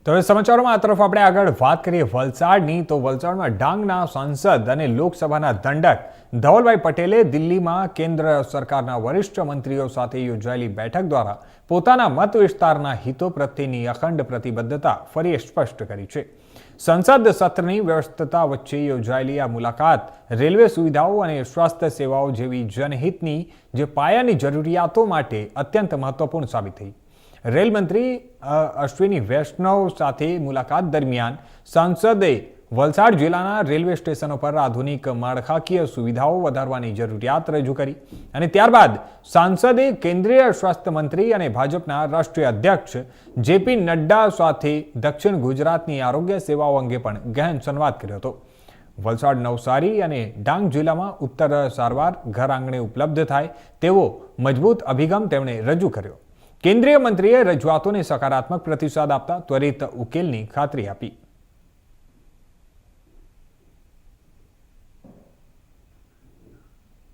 તો હવે સમાચારોમાં આ તરફ આપણે આગળ વાત કરીએ વલસાડની તો વલસાડમાં ડાંગના સાંસદ અને લોકસભાના દંડક ધવલભાઈ પટેલે દિલ્હીમાં કેન્દ્ર સરકારના વરિષ્ઠ મંત્રીઓ સાથે યોજાયેલી બેઠક દ્વારા પોતાના મત વિસ્તારના હિતો પ્રત્યેની અખંડ પ્રતિબદ્ધતા ફરી સ્પષ્ટ કરી છે. સંસદ સત્રની વ્યસ્તતા વચ્ચે યોજાયેલી આ મુલાકાત રેલવે સુવિધાઓ અને સ્વાસ્થ્ય સેવાઓ જેવી જનહિતની જે પાયાની જરૂરિયાતો માટે અત્યંત મહત્વપૂર્ણ સાબિત થઈ. રેલ મંત્રી અશ્વિની વૈષ્ણવ સાથે મુલાકાત દરમિયાન સાંસદે વલસાડ જિલ્લાના રેલવે સ્ટેશનો પર આધુનિક માળખાકીય સુવિધાઓ વધારવાની જરૂરિયાત રજૂ કરી અને ત્યારબાદ સાંસદે કેન્દ્રીય સ્વાસ્થ્ય મંત્રી અને ભાજપના રાષ્ટ્રીય અધ્યક્ષ જેપી નડ્ડા સાથે દક્ષિણ ગુજરાતની આરોગ્ય સેવાઓ અંગે પણ ગહન સંવાદ કર્યો હતો. વલસાડ, નવસારી અને ડાંગ જિલ્લામાં ઉત્તર સારવાર ઘર આંગણે ઉપલબ્ધ થાય તેવો મજબૂત અભિગમ તેમણે રજૂ કર્યો. કેન્દ્રીય મંત્રીએ રજૂઆતોને સકારાત્મક પ્રતિસાદ આપતા ત્વરિત ઉકેલની ખાતરી આપી.